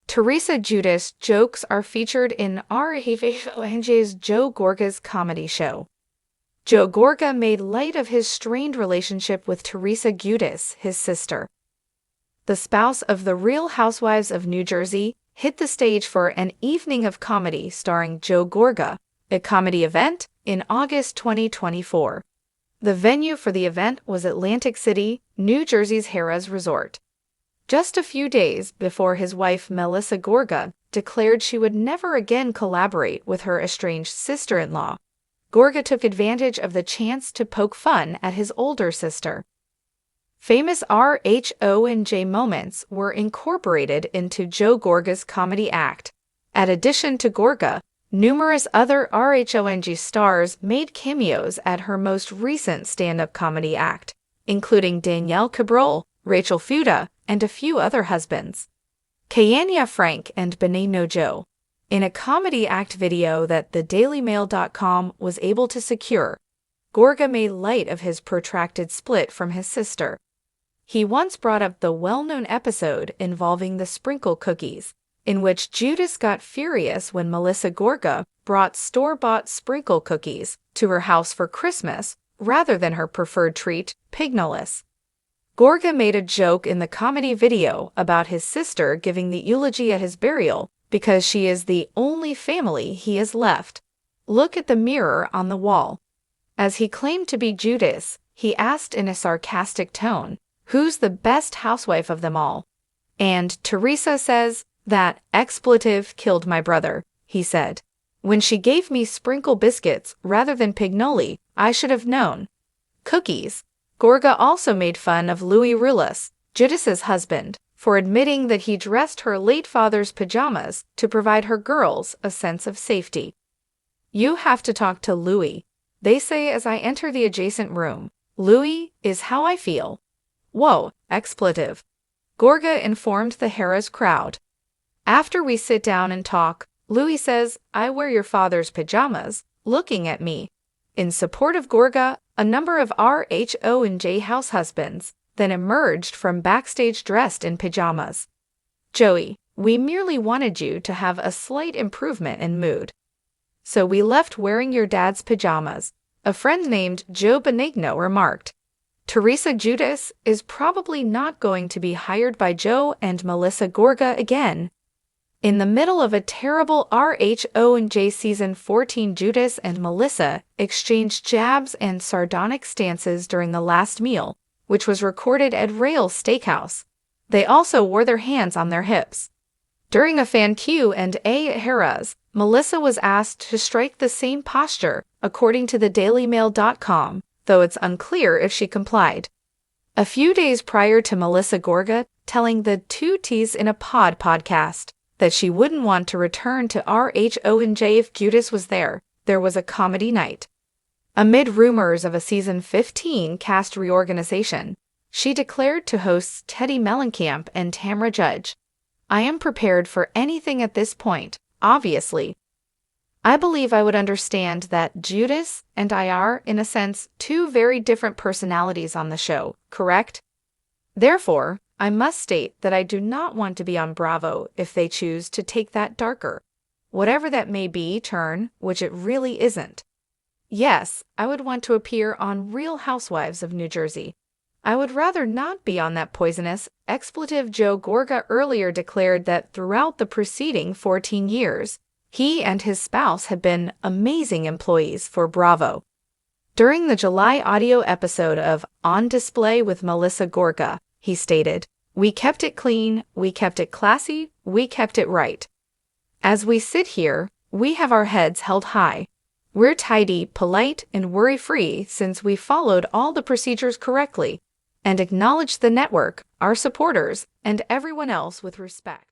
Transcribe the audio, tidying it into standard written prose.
Teresa Giudice jokes are featured in RHONJ's Joe Gorga's comedy show. Joe Gorga made light of his strained relationship with Teresa Giudice, his sister. The spouse of the Real Housewives of New Jersey hit the stage for an evening of comedy starring Joe Gorga, a comedy event, in August 2024. The venue for the event was Atlantic City, New Jersey's Harrah's Resort. Just a few days before his wife Melissa Gorga declared she would never again collaborate with her estranged sister-in-law, Gorga took advantage of the chance to poke fun at his older sister. Famous RHONJ moments were incorporated into Joe Gorga's comedy act. In addition to Gorga, numerous other RHONJ stars made cameos at her most recent stand-up comedy act, including Danielle Cabrol, Rachel Fuda, and a few other husbands. Kenya Frank and Benigno Joe. In a comedy act video that thedailymail.com was able to secure, Gorga made light of his protracted split from his sister. He once brought up the well-known episode involving the sprinkle cookies, in which Giudice got furious when Melissa Gorga brought store-bought sprinkle cookies to her house for Christmas rather than her preferred treat, pignolis. Gorga made a joke in the comedy video about his sister giving the eulogy at his burial because she is the only family he has left. Look at the mirror on the wall. As he claimed to be Giudice, he asked in a sarcastic tone, "Who's the best housewife of them all?" And Teresa says, "That expletive killed my brother," he said. "When she gave me sprinkle biscuits rather than pignoli, I should have known." Cookies. Gorga also made fun of Louis Rulas, Giudice's husband, for admitting that he dressed her late father's pajamas to provide her girls a sense of safety. "You have to talk to Louis," they say as I enter the adjacent room. "Louis is how I feel." Whoa, expletive. Gorga informed the Harrah's crowd. "After we sit down and talk, Louis says, 'I wear your father's pajamas,' looking at me." In support of Gorga, a number of RHONJ house husbands then emerged from backstage dressed in pajamas. "Joey, we merely wanted you to have a slight improvement in mood. So we left wearing your dad's pajamas," a friend named Joe Benigno remarked. Teresa Giudice is probably not going to be hired by Joe and Melissa Gorga again. In the middle of a terrible RHONJ Season 14, Giudice and Melissa exchanged jabs and sardonic stances during the last meal, which was recorded at Rail's Steakhouse. They also wore their hands on their hips. During a fan Q&A at Harrah's, Melissa was asked to strike the same posture, according to thedailymail.com, though it's unclear if she complied. A few days prior to Melissa Gorga telling the Two T's in a Pod podcast that she wouldn't want to return to RHONJ if Giudice was there, there was a comedy night. Amid rumors of a Season 15 cast reorganization, she declared to hosts Teddy Mellencamp and Tamra Judge, "I am prepared for anything at this point, obviously. I believe I would understand that Giudice and I are, in a sense, two very different personalities on the show, correct? Therefore, I must state that I do not want to be on Bravo if they choose to take that darker, whatever that may be, turn, which it really isn't. Yes, I would want to appear on Real Housewives of New Jersey. I would rather not be on that poisonous, expletive." Joe Gorga earlier declared that throughout the preceding 14 years, he and his spouse had been amazing employees for Bravo. During the July audio episode of On Display with Melissa Gorga, he stated, "We kept it clean, we kept it classy, we kept it right. As we sit here, we have our heads held high. We're tidy, polite, and worry-free since we followed all the procedures correctly and acknowledged the network, our supporters, and everyone else with respect."